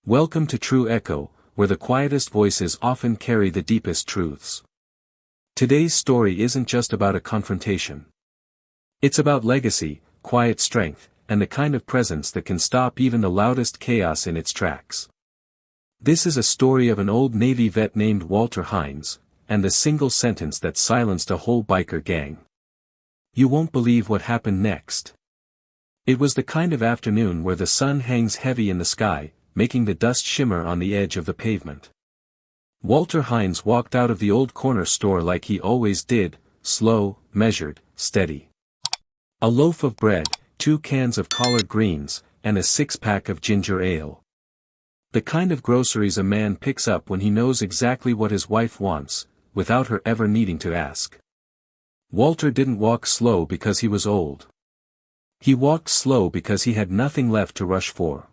Welcome to True Echo, where the quietest voices often carry the deepest truths. Today's story isn't just about a confrontation. It's about legacy, quiet strength, and the kind of presence that can stop even the loudest chaos in its tracks. This is a story of an old Navy vet named Walter Hines, and the single sentence that silenced a whole biker gang. You won't believe what happened next. It was the kind of afternoon where the sun hangs heavy in the sky, making the dust shimmer on the edge of the pavement. Walter Hines walked out of the old corner store like he always did, slow, measured, steady. A loaf of bread, 2 cans of collard greens, and a 6-pack of ginger ale. The kind of groceries a man picks up when he knows exactly what his wife wants, without her ever needing to ask. Walter didn't walk slow because he was old. He walked slow because he had nothing left to rush for.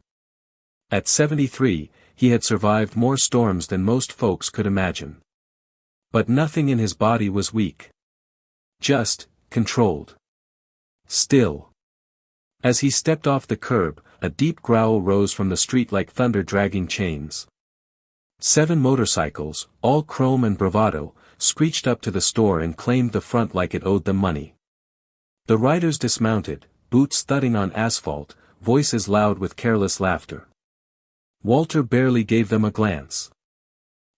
At 73, he had survived more storms than most folks could imagine. But nothing in his body was weak. Just, controlled. Still. As he stepped off the curb, a deep growl rose from the street like thunder dragging chains. 7 motorcycles, all chrome and bravado, screeched up to the store and claimed the front like it owed them money. The riders dismounted, boots thudding on asphalt, voices loud with careless laughter. Walter barely gave them a glance.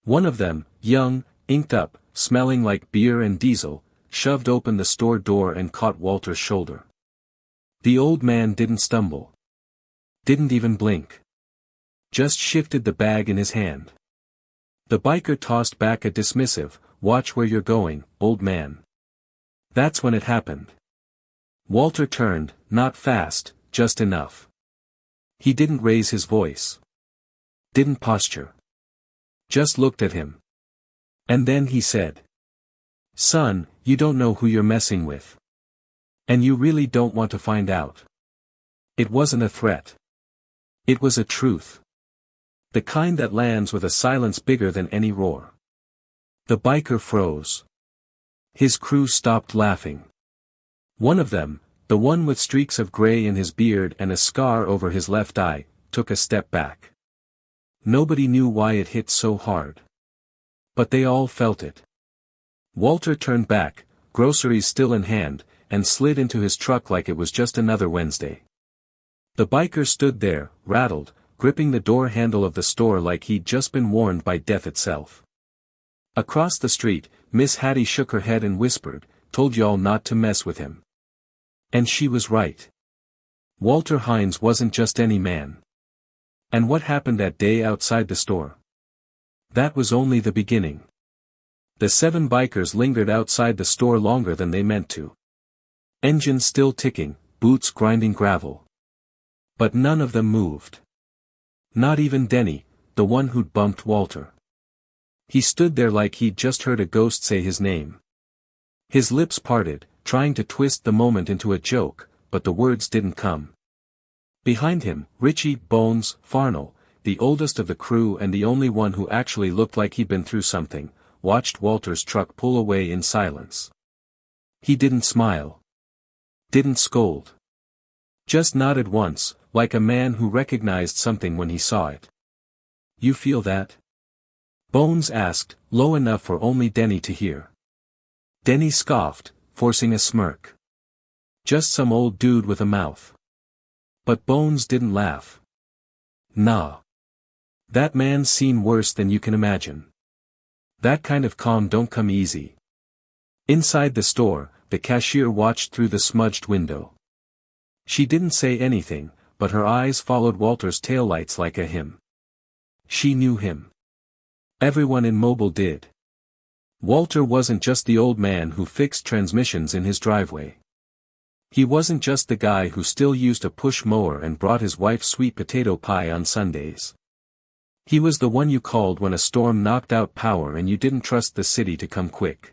One of them, young, inked up, smelling like beer and diesel, shoved open the store door and caught Walter's shoulder. The old man didn't stumble. Didn't even blink. Just shifted the bag in his hand. The biker tossed back a dismissive, "Watch where you're going, old man." That's when it happened. Walter turned, not fast, just enough. He didn't raise his voice. Didn't posture. Just looked at him. And then he said, "Son, you don't know who you're messing with. And you really don't want to find out." It wasn't a threat. It was a truth. The kind that lands with a silence bigger than any roar. The biker froze. His crew stopped laughing. One of them, the one with streaks of gray in his beard and a scar over his left eye, took a step back. Nobody knew why it hit so hard. But they all felt it. Walter turned back, groceries still in hand, and slid into his truck like it was just another Wednesday. The biker stood there, rattled, gripping the door handle of the store like he'd just been warned by death itself. Across the street, Miss Hattie shook her head and whispered, "Told y'all not to mess with him." And she was right. Walter Hines wasn't just any man. And what happened that day outside the store? That was only the beginning. The 7 bikers lingered outside the store longer than they meant to. Engines still ticking, boots grinding gravel. But none of them moved. Not even Denny, the one who'd bumped Walter. He stood there like he'd just heard a ghost say his name. His lips parted, trying to twist the moment into a joke, but the words didn't come. Behind him, Richie Bones Farnell, the oldest of the crew and the only one who actually looked like he'd been through something, watched Walter's truck pull away in silence. He didn't smile. Didn't scold. Just nodded once, like a man who recognized something when he saw it. "You feel that?" Bones asked, low enough for only Denny to hear. Denny scoffed, forcing a smirk. Just some old dude with a mouth. But Bones didn't laugh. "Nah. That man's seen worse than you can imagine. That kind of calm don't come easy." Inside the store, the cashier watched through the smudged window. She didn't say anything, but her eyes followed Walter's taillights like a hymn. She knew him. Everyone in Mobile did. Walter wasn't just the old man who fixed transmissions in his driveway. He wasn't just the guy who still used a push mower and brought his wife sweet potato pie on Sundays. He was the one you called when a storm knocked out power and you didn't trust the city to come quick.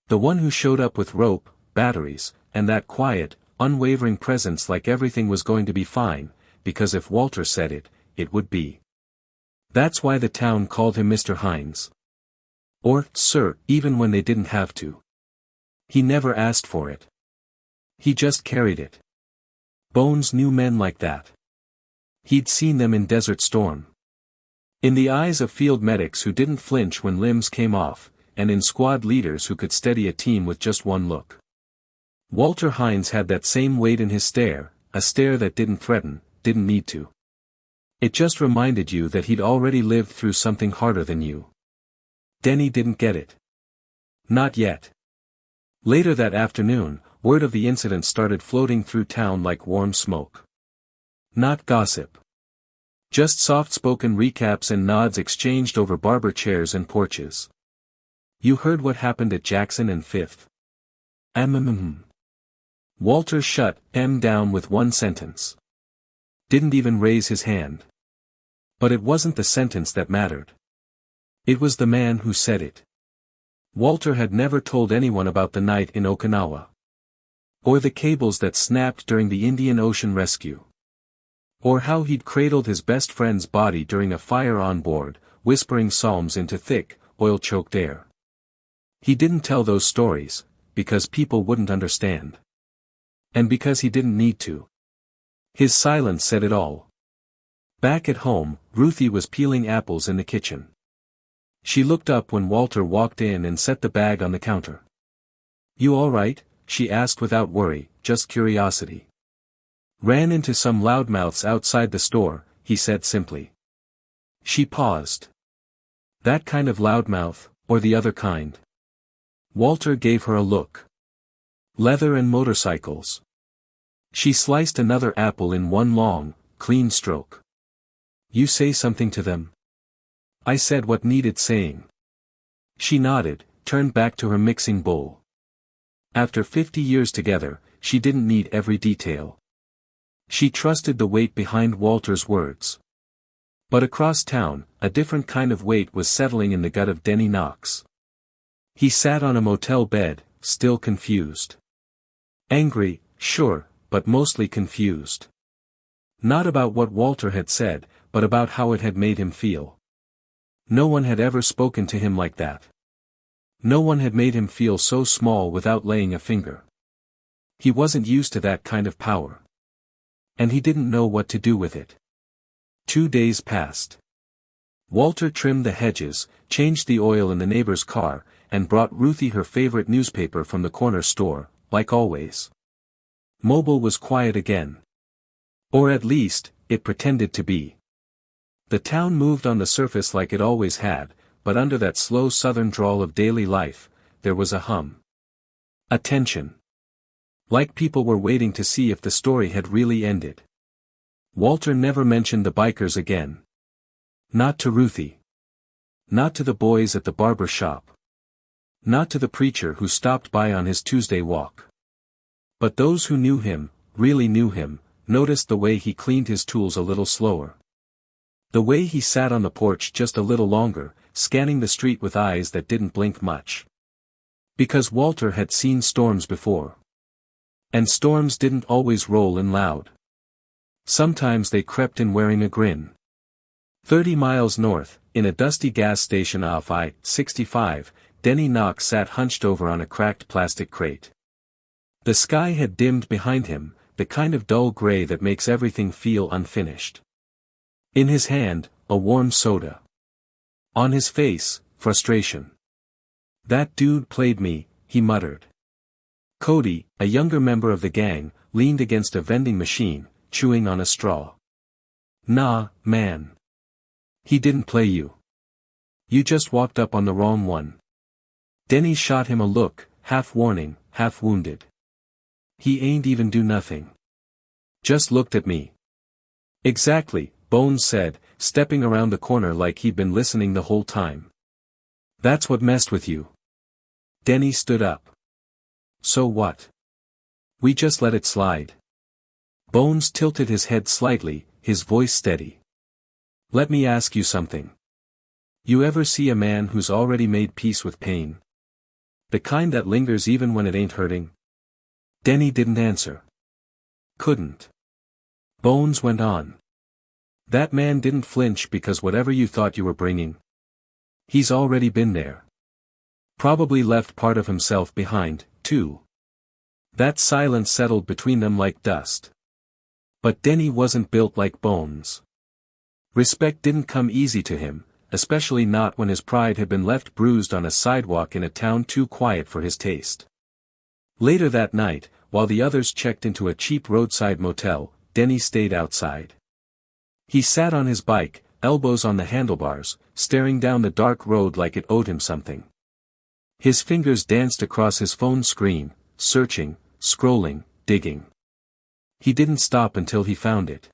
The one who showed up with rope, batteries, and that quiet, unwavering presence like everything was going to be fine, because if Walter said it, it would be. That's why the town called him Mr. Hines. Or, Sir, even when they didn't have to. He never asked for it. He just carried it. Bones knew men like that. He'd seen them in Desert Storm. In the eyes of field medics who didn't flinch when limbs came off, and in squad leaders who could steady a team with just one look. Walter Hines had that same weight in his stare, a stare that didn't threaten, didn't need to. It just reminded you that he'd already lived through something harder than you. Denny didn't get it. Not yet. Later that afternoon, word of the incident started floating through town like warm smoke. Not gossip. Just soft-spoken recaps and nods exchanged over barber chairs and porches. You heard what happened at Jackson and Fifth. Walter shut M down with one sentence. Didn't even raise his hand. But it wasn't the sentence that mattered. It was the man who said it. Walter had never told anyone about the night in Okinawa. Or the cables that snapped during the Indian Ocean rescue. Or how he'd cradled his best friend's body during a fire on board, whispering psalms into thick, oil-choked air. He didn't tell those stories, because people wouldn't understand. And because he didn't need to. His silence said it all. Back at home, Ruthie was peeling apples in the kitchen. She looked up when Walter walked in and set the bag on the counter. "You all right?" she asked without worry, just curiosity. "Ran into some loudmouths outside the store," he said simply. She paused. "That kind of loudmouth, or the other kind?" Walter gave her a look. "Leather and motorcycles." She sliced another apple in one long, clean stroke. "You say something to them?" "I said what needed saying." She nodded, turned back to her mixing bowl. After 50 years together, she didn't need every detail. She trusted the weight behind Walter's words. But across town, a different kind of weight was settling in the gut of Denny Knox. He sat on a motel bed, still confused. Angry, sure, but mostly confused. Not about what Walter had said, but about how it had made him feel. No one had ever spoken to him like that. No one had made him feel so small without laying a finger. He wasn't used to that kind of power. And he didn't know what to do with it. 2 days passed. Walter trimmed the hedges, changed the oil in the neighbor's car, and brought Ruthie her favorite newspaper from the corner store, like always. Mobile was quiet again. Or at least, it pretended to be. The town moved on the surface like it always had, but under that slow southern drawl of daily life, there was a hum. A tension. Like people were waiting to see if the story had really ended. Walter never mentioned the bikers again. Not to Ruthie. Not to the boys at the barber shop. Not to the preacher who stopped by on his Tuesday walk. But those who knew him, really knew him, noticed the way he cleaned his tools a little slower. The way he sat on the porch just a little longer, scanning the street with eyes that didn't blink much. Because Walter had seen storms before. And storms didn't always roll in loud. Sometimes they crept in wearing a grin. 30 miles north, in a dusty gas station off I-65, Denny Knox sat hunched over on a cracked plastic crate. The sky had dimmed behind him, the kind of dull gray that makes everything feel unfinished. In his hand, a warm soda. On his face, frustration. "That dude played me," he muttered. Cody, a younger member of the gang, leaned against a vending machine, chewing on a straw. "Nah, man. He didn't play you. You just walked up on the wrong one." Denny shot him a look, half warning, half wounded. "He ain't even do nothing. Just looked at me." "Exactly," Bones said, stepping around the corner like he'd been listening the whole time. "That's what messed with you." Denny stood up. "So what? We just let it slide." Bones tilted his head slightly, his voice steady. "Let me ask you something. You ever see a man who's already made peace with pain? The kind that lingers even when it ain't hurting?" Denny didn't answer. Couldn't. Bones went on. "That man didn't flinch because whatever you thought you were bringing. He's already been there. Probably left part of himself behind, too." That silence settled between them like dust. But Denny wasn't built like Bones. Respect didn't come easy to him, especially not when his pride had been left bruised on a sidewalk in a town too quiet for his taste. Later that night, while the others checked into a cheap roadside motel, Denny stayed outside. He sat on his bike, elbows on the handlebars, staring down the dark road like it owed him something. His fingers danced across his phone screen, searching, scrolling, digging. He didn't stop until he found it.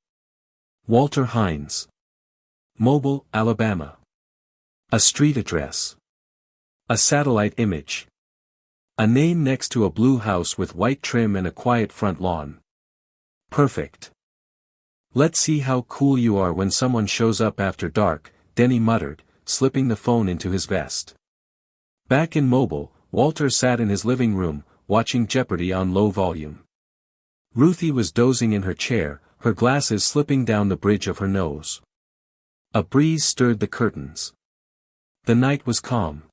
Walter Hines. Mobile, Alabama. A street address. A satellite image. A name next to a blue house with white trim and a quiet front lawn. Perfect. Let's see how cool you are when someone shows up after dark, Denny muttered, slipping the phone into his vest. Back in Mobile, Walter sat in his living room, watching Jeopardy on low volume. Ruthie was dozing in her chair, her glasses slipping down the bridge of her nose. A breeze stirred the curtains. The night was calm.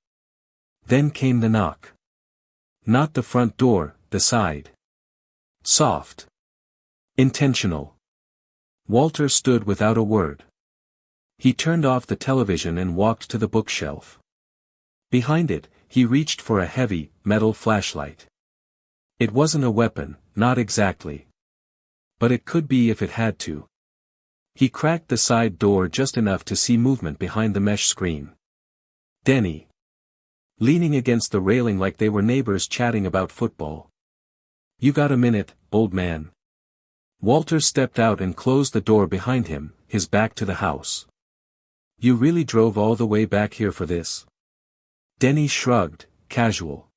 Then came the knock. Not the front door, the side. Soft. Intentional. Walter stood without a word. He turned off the television and walked to the bookshelf. Behind it, he reached for a heavy, metal flashlight. It wasn't a weapon, not exactly. But it could be if it had to. He cracked the side door just enough to see movement behind the mesh screen. Denny. Leaning against the railing like they were neighbors chatting about football. You got a minute, old man? Walter stepped out and closed the door behind him, his back to the house. You really drove all the way back here for this? Denny shrugged, casual.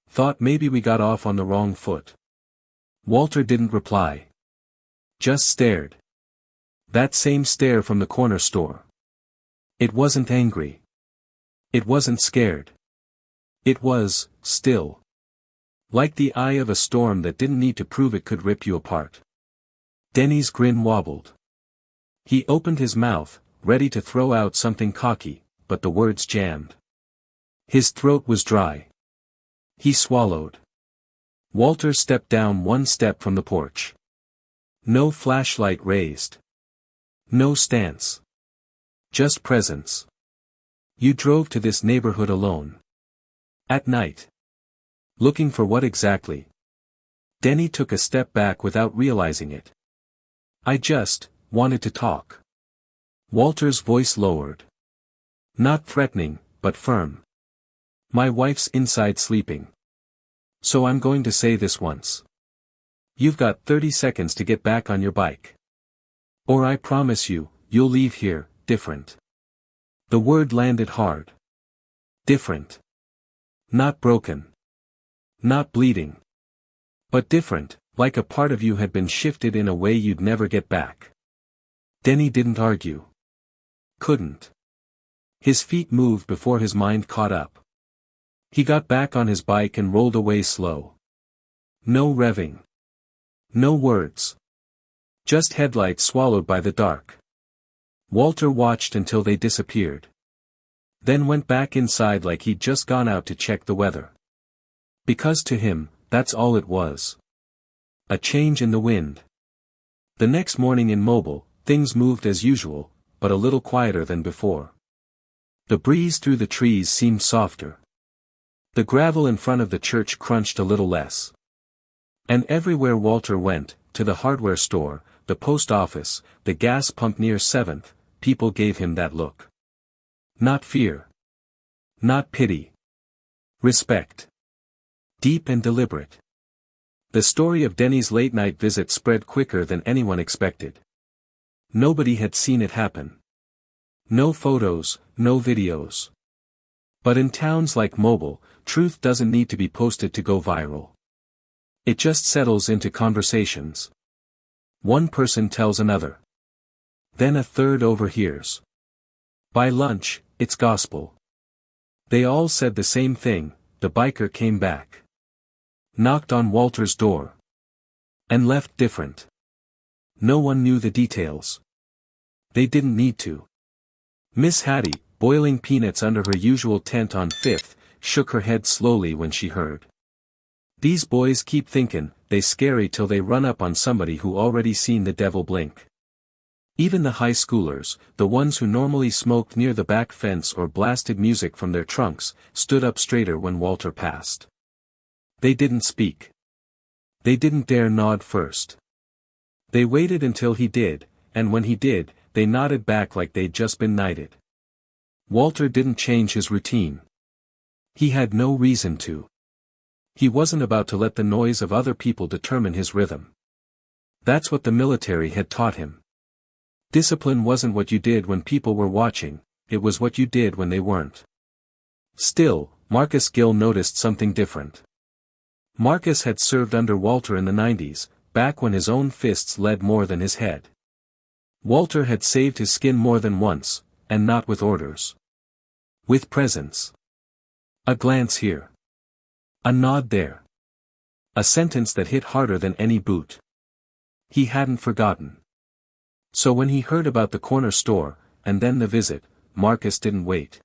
Thought maybe we got off on the wrong foot. Walter didn't reply. Just stared. That same stare from the corner store. It wasn't angry. It wasn't scared. It was, still. Like the eye of a storm that didn't need to prove it could rip you apart. Denny's grin wobbled. He opened his mouth, ready to throw out something cocky, but the words jammed. His throat was dry. He swallowed. Walter stepped down one step from the porch. No flashlight raised. No stance. Just presence. You drove to this neighborhood alone. At night. Looking for what exactly? Denny took a step back without realizing it. I just wanted to talk. Walter's voice lowered. Not threatening, but firm. My wife's inside sleeping. So I'm going to say this once. You've got 30 seconds to get back on your bike. Or I promise you, you'll leave here, different. The word landed hard. Different. Not broken. Not bleeding. But different, like a part of you had been shifted in a way you'd never get back. Denny didn't argue. Couldn't. His feet moved before his mind caught up. He got back on his bike and rolled away slow. No revving. No words. Just headlights swallowed by the dark. Walter watched until they disappeared. Then went back inside like he'd just gone out to check the weather. Because to him, that's all it was. A change in the wind. The next morning in Mobile, things moved as usual, but a little quieter than before. The breeze through the trees seemed softer. The gravel in front of the church crunched a little less. And everywhere Walter went, to the hardware store, the post office, the gas pump near 7th, people gave him that look. Not fear. Not pity. Respect. Deep and deliberate. The story of Denny's late-night visit spread quicker than anyone expected. Nobody had seen it happen. No photos, no videos. But in towns like Mobile, truth doesn't need to be posted to go viral. It just settles into conversations. One person tells another. Then a third overhears. By lunch, it's gospel. They all said the same thing, the biker came back. Knocked on Walter's door. And left different. No one knew the details. They didn't need to. Miss Hattie, boiling peanuts under her usual tent on 5th, shook her head slowly when she heard. These boys keep thinking, they scary till they run up on somebody who already seen the devil blink. Even the high schoolers, the ones who normally smoked near the back fence or blasted music from their trunks, stood up straighter when Walter passed. They didn't speak. They didn't dare nod first. They waited until he did, and when he did, they nodded back like they'd just been knighted. Walter didn't change his routine. He had no reason to. He wasn't about to let the noise of other people determine his rhythm. That's what the military had taught him. Discipline wasn't what you did when people were watching, it was what you did when they weren't. Still, Marcus Gill noticed something different. Marcus had served under Walter in the 90s, back when his own fists led more than his head. Walter had saved his skin more than once, and not with orders. With presence. A glance here. A nod there. A sentence that hit harder than any boot. He hadn't forgotten. So when he heard about the corner store, and then the visit, Marcus didn't wait.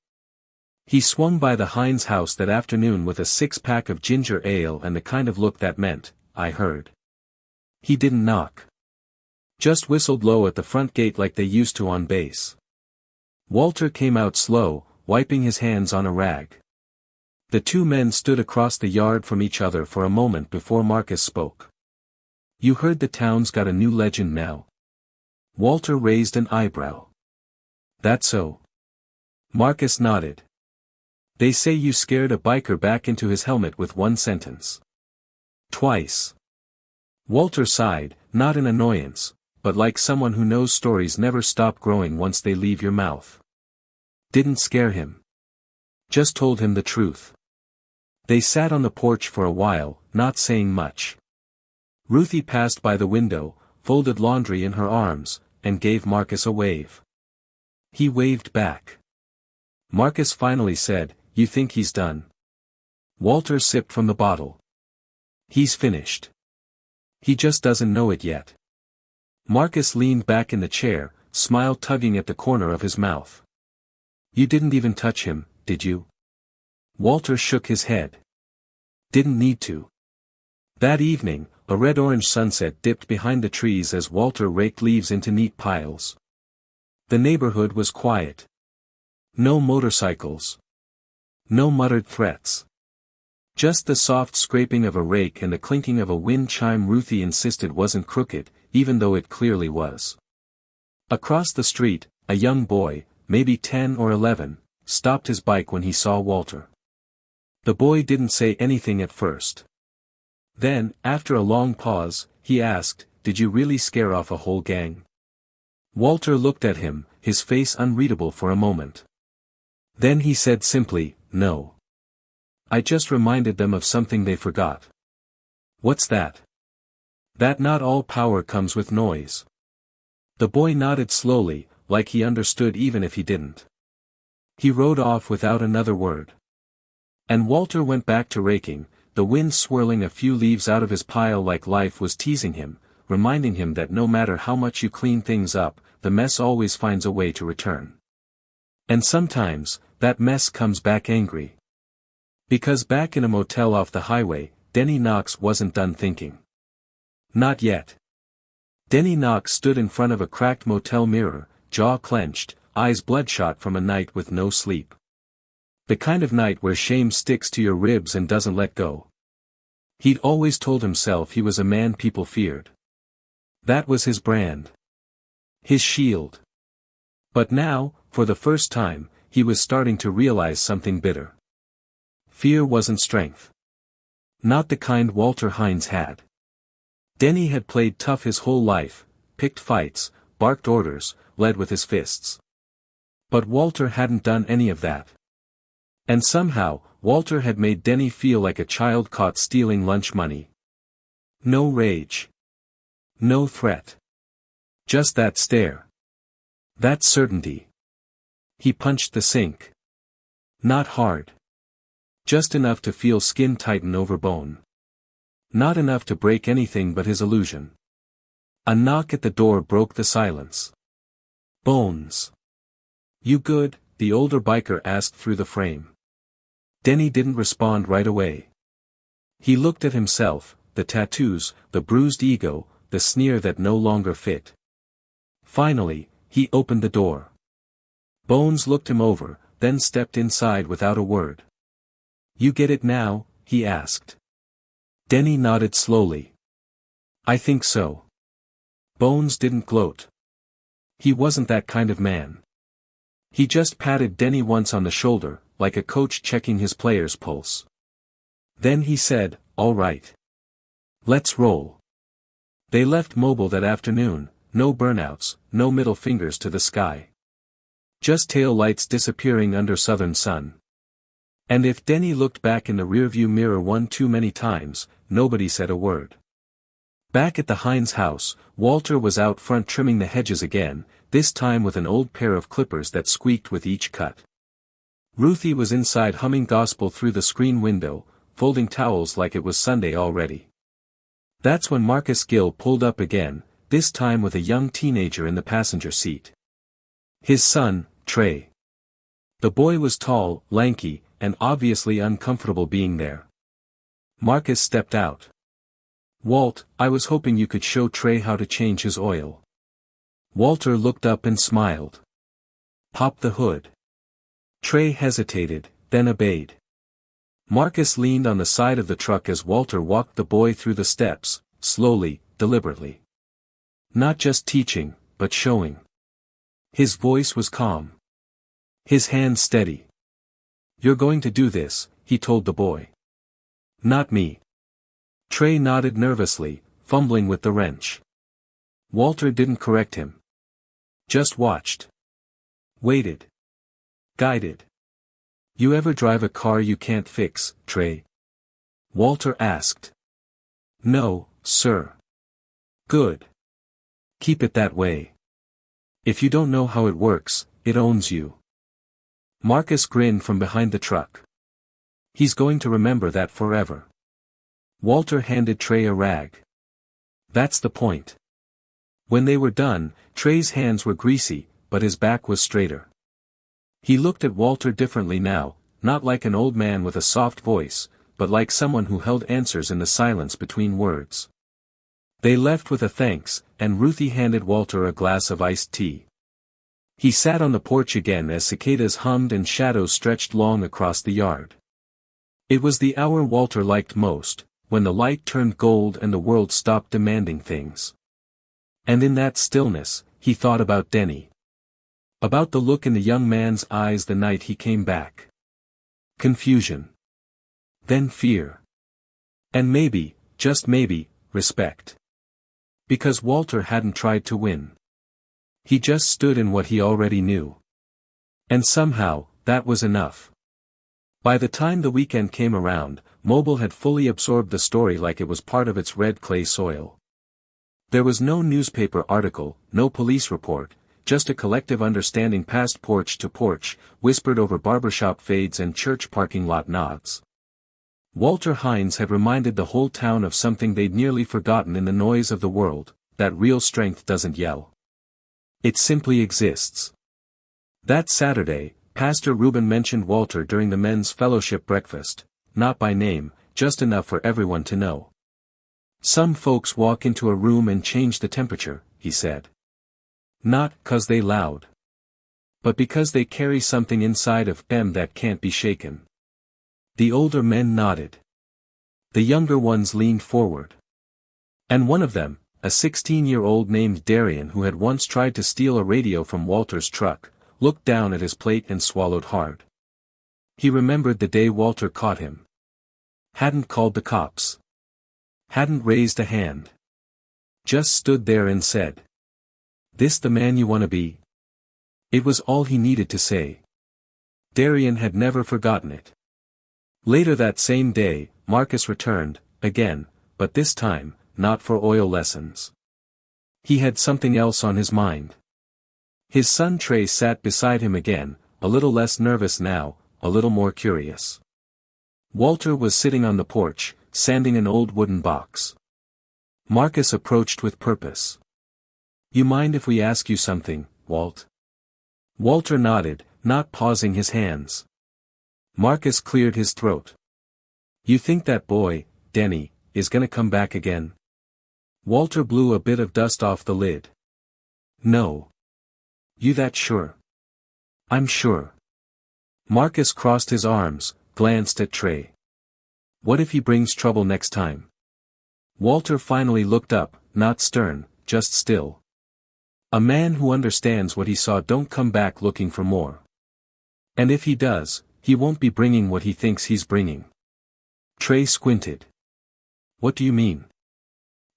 He swung by the Hines house that afternoon with a 6-pack of ginger ale and the kind of look that meant, "I heard." He didn't knock. Just whistled low at the front gate like they used to on base. Walter came out slow, wiping his hands on a rag. The two men stood across the yard from each other for a moment before Marcus spoke. "You heard the town's got a new legend now?" Walter raised an eyebrow. "That so?" Marcus nodded. "They say you scared a biker back into his helmet with one sentence." "Twice." Walter sighed, not in annoyance, but like someone who knows stories never stop growing once they leave your mouth. Didn't scare him. Just told him the truth. They sat on the porch for a while, not saying much. Ruthie passed by the window, folded laundry in her arms, and gave Marcus a wave. He waved back. Marcus finally said, "You think he's done?" Walter sipped from the bottle. "He's finished. He just doesn't know it yet." Marcus leaned back in the chair, smile tugging at the corner of his mouth. "You didn't even touch him, did you?" Walter shook his head. "Didn't need to." That evening, a red-orange sunset dipped behind the trees as Walter raked leaves into neat piles. The neighborhood was quiet. No motorcycles. No muttered threats. Just the soft scraping of a rake and the clinking of a wind chime Ruthie insisted wasn't crooked, even though it clearly was. Across the street, a young boy, maybe 10 or 11, stopped his bike when he saw Walter. The boy didn't say anything at first. Then, after a long pause, he asked, "Did you really scare off a whole gang?" Walter looked at him, his face unreadable for a moment. Then he said simply, "No. I just reminded them of something they forgot." "What's that?" "That not all power comes with noise." The boy nodded slowly, like he understood even if he didn't. He rode off without another word. And Walter went back to raking, the wind swirling a few leaves out of his pile like life was teasing him, reminding him that no matter how much you clean things up, the mess always finds a way to return. And sometimes, that mess comes back angry. Because back in a motel off the highway, Denny Knox wasn't done thinking. Not yet. Denny Knox stood in front of a cracked motel mirror, jaw clenched, eyes bloodshot from a night with no sleep. The kind of night where shame sticks to your ribs and doesn't let go. He'd always told himself he was a man people feared. That was his brand. His shield. But now, for the first time, he was starting to realize something bitter. Fear wasn't strength. Not the kind Walter Hines had. Denny had played tough his whole life, picked fights, barked orders, led with his fists. But Walter hadn't done any of that. And somehow, Walter had made Denny feel like a child caught stealing lunch money. No rage. No threat. Just that stare. That certainty. He punched the sink. Not hard. Just enough to feel skin tighten over bone. Not enough to break anything but his illusion. A knock at the door broke the silence. "Bones. You good?" the older biker asked through the frame. Denny didn't respond right away. He looked at himself, the tattoos, the bruised ego, the sneer that no longer fit. Finally, he opened the door. Bones looked him over, then stepped inside without a word. "You get it now?" he asked. Denny nodded slowly. "I think so." Bones didn't gloat. He wasn't that kind of man. He just patted Denny once on the shoulder, like a coach checking his player's pulse. Then he said, "All right. Let's roll." They left Mobile that afternoon, no burnouts, no middle fingers to the sky. Just tail lights disappearing under southern sun. And if Denny looked back in the rearview mirror one too many times, nobody said a word. Back at the Hines house, Walter was out front trimming the hedges again, this time with an old pair of clippers that squeaked with each cut. Ruthie was inside humming gospel through the screen window, folding towels like it was Sunday already. That's when Marcus Gill pulled up again, this time with a young teenager in the passenger seat. His son, Trey. The boy was tall, lanky, and obviously uncomfortable being there. Marcus stepped out. "Walt, I was hoping you could show Trey how to change his oil." Walter looked up and smiled. "Pop the hood." Trey hesitated, then obeyed. Marcus leaned on the side of the truck as Walter walked the boy through the steps, slowly, deliberately. Not just teaching, but showing. His voice was calm. His hand steady. "You're going to do this," he told the boy. "Not me." Trey nodded nervously, fumbling with the wrench. Walter didn't correct him. Just watched. Waited. Guided. "You ever drive a car you can't fix, Trey?" Walter asked. "No, sir." "Good. Keep it that way. If you don't know how it works, it owns you." Marcus grinned from behind the truck. He's going to remember that forever. Walter handed Trey a rag. That's the point. When they were done, Trey's hands were greasy, but his back was straighter. He looked at Walter differently now, not like an old man with a soft voice, but like someone who held answers in the silence between words. They left with a thanks, and Ruthie handed Walter a glass of iced tea. He sat on the porch again as cicadas hummed and shadows stretched long across the yard. It was the hour Walter liked most, when the light turned gold and the world stopped demanding things. And in that stillness, he thought about Denny. About the look in the young man's eyes the night he came back. Confusion. Then fear. And maybe, just maybe, respect. Because Walter hadn't tried to win. He just stood in what he already knew. And somehow, that was enough. By the time the weekend came around, Mobile had fully absorbed the story like it was part of its red clay soil. There was no newspaper article, no police report, just a collective understanding passed porch to porch, whispered over barbershop fades and church parking lot nods. Walter Hines had reminded the whole town of something they'd nearly forgotten in the noise of the world, that real strength doesn't yell. It simply exists. That Saturday, Pastor Reuben mentioned Walter during the men's fellowship breakfast, not by name, just enough for everyone to know. "Some folks walk into a room and change the temperature," he said. "Not 'cause they loud. But because they carry something inside of them that can't be shaken." The older men nodded. The younger ones leaned forward. And one of them, a 16-year-old named Darian who had once tried to steal a radio from Walter's truck, looked down at his plate and swallowed hard. He remembered the day Walter caught him. Hadn't called the cops. Hadn't raised a hand. Just stood there and said, "This the man you want to be?" It was all he needed to say. Darian had never forgotten it. Later that same day, Marcus returned, again, but this time, not for oil lessons. He had something else on his mind. His son Trey sat beside him again, a little less nervous now, a little more curious. Walter was sitting on the porch, sanding an old wooden box. Marcus approached with purpose. "You mind if we ask you something, Walt?" Walter nodded, not pausing his hands. Marcus cleared his throat. "You think that boy, Denny, is gonna come back again?" Walter blew a bit of dust off the lid. No. You that sure? I'm sure. Marcus crossed his arms, glanced at Trey. What if he brings trouble next time? Walter finally looked up, not stern, just still. A man who understands what he saw don't come back looking for more. And if he does, he won't be bringing what he thinks he's bringing. Trey squinted. What do you mean?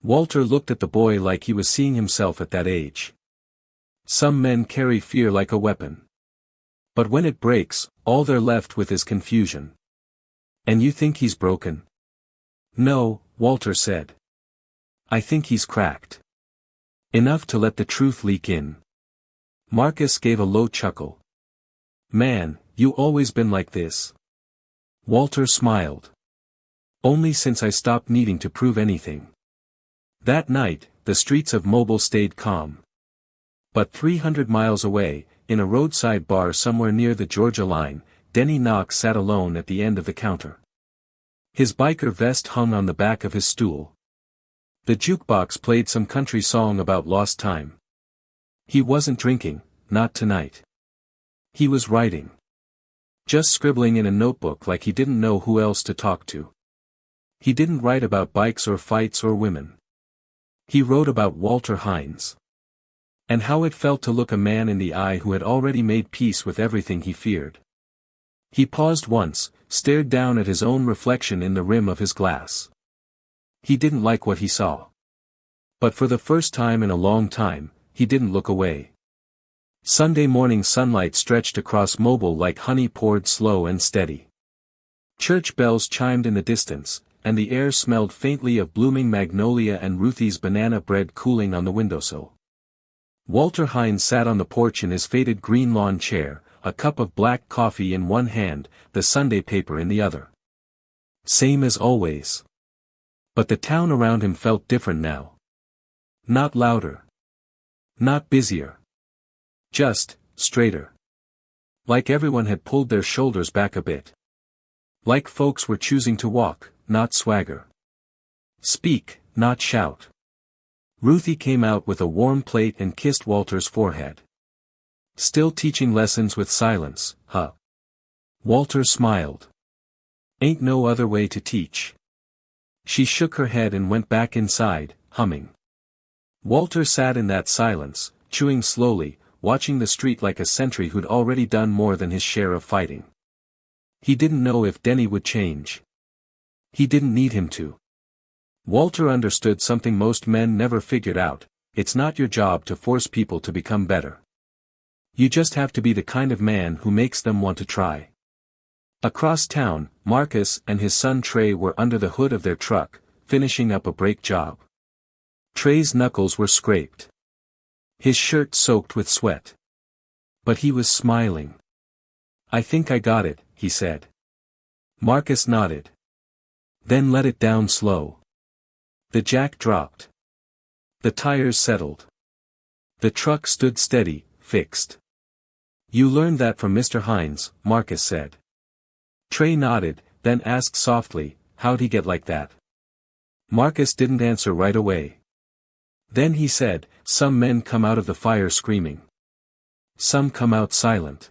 Walter looked at the boy like he was seeing himself at that age. Some men carry fear like a weapon. But when it breaks, all they're left with is confusion. And you think he's broken? No, Walter said. I think he's cracked. Enough to let the truth leak in. Marcus gave a low chuckle. Man, you always been like this. Walter smiled. Only since I stopped needing to prove anything. That night, the streets of Mobile stayed calm. But 300 miles away, in a roadside bar somewhere near the Georgia line, Denny Knox sat alone at the end of the counter. His biker vest hung on the back of his stool. The jukebox played some country song about lost time. He wasn't drinking, not tonight. He was writing. Just scribbling in a notebook like he didn't know who else to talk to. He didn't write about bikes or fights or women. He wrote about Walter Hines. And how it felt to look a man in the eye who had already made peace with everything he feared. He paused once, stared down at his own reflection in the rim of his glass. He didn't like what he saw. But for the first time in a long time, he didn't look away. Sunday morning sunlight stretched across Mobile like honey poured slow and steady. Church bells chimed in the distance, and the air smelled faintly of blooming magnolia and Ruthie's banana bread cooling on the windowsill. Walter Hines sat on the porch in his faded green lawn chair, a cup of black coffee in one hand, the Sunday paper in the other. Same as always. But the town around him felt different now. Not louder. Not busier. Just, straighter. Like everyone had pulled their shoulders back a bit. Like folks were choosing to walk, not swagger. Speak, not shout. Ruthie came out with a warm plate and kissed Walter's forehead. Still teaching lessons with silence, huh? Walter smiled. Ain't no other way to teach. She shook her head and went back inside, humming. Walter sat in that silence, chewing slowly, watching the street like a sentry who'd already done more than his share of fighting. He didn't know if Denny would change. He didn't need him to. Walter understood something most men never figured out: it's not your job to force people to become better. You just have to be the kind of man who makes them want to try. Across town, Marcus and his son Trey were under the hood of their truck, finishing up a brake job. Trey's knuckles were scraped. His shirt soaked with sweat. But he was smiling. I think I got it, he said. Marcus nodded. Then let it down slow. The jack dropped. The tires settled. The truck stood steady, fixed. You learned that from Mr. Hines, Marcus said. Trey nodded, then asked softly, how'd he get like that? Marcus didn't answer right away. Then he said, some men come out of the fire screaming. Some come out silent.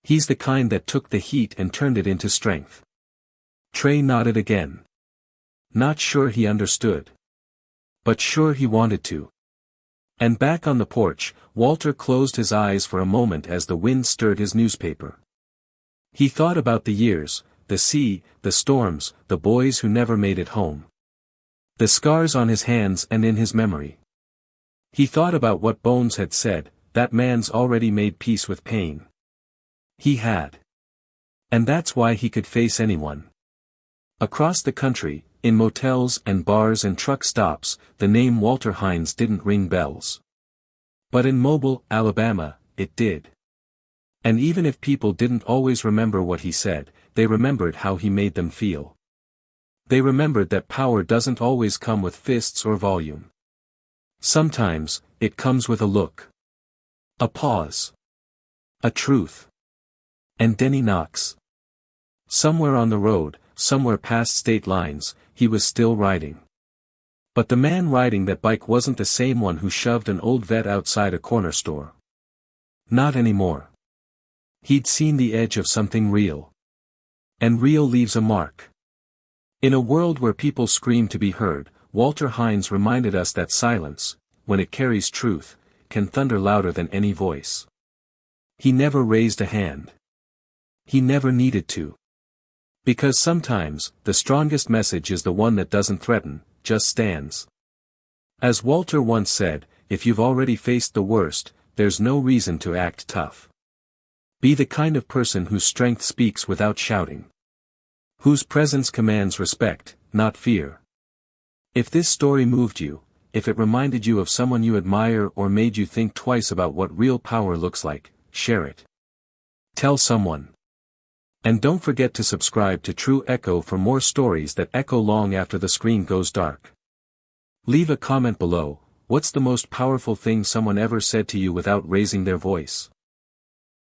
He's the kind that took the heat and turned it into strength. Trey nodded again. Not sure he understood. But sure he wanted to. And back on the porch, Walter closed his eyes for a moment as the wind stirred his newspaper. He thought about the years, the sea, the storms, the boys who never made it home. The scars on his hands and in his memory. He thought about what Bones had said, that man's already made peace with pain. He had. And that's why he could face anyone. Across the country, in motels and bars and truck stops, the name Walter Hines didn't ring bells. But in Mobile, Alabama, it did. And even if people didn't always remember what he said, they remembered how he made them feel. They remembered that power doesn't always come with fists or volume. Sometimes, it comes with a look. A pause. A truth. And Denny Knox. Somewhere on the road, somewhere past state lines, he was still riding. But the man riding that bike wasn't the same one who shoved an old vet outside a corner store. Not anymore. He'd seen the edge of something real. And real leaves a mark. In a world where people scream to be heard, Walter Hines reminded us that silence, when it carries truth, can thunder louder than any voice. He never raised a hand. He never needed to. Because sometimes, the strongest message is the one that doesn't threaten, just stands. As Walter once said, if you've already faced the worst, there's no reason to act tough. Be the kind of person whose strength speaks without shouting. Whose presence commands respect, not fear. If this story moved you, if it reminded you of someone you admire or made you think twice about what real power looks like, share it. Tell someone. And don't forget to subscribe to True Echo for more stories that echo long after the screen goes dark. Leave a comment below. What's the most powerful thing someone ever said to you without raising their voice?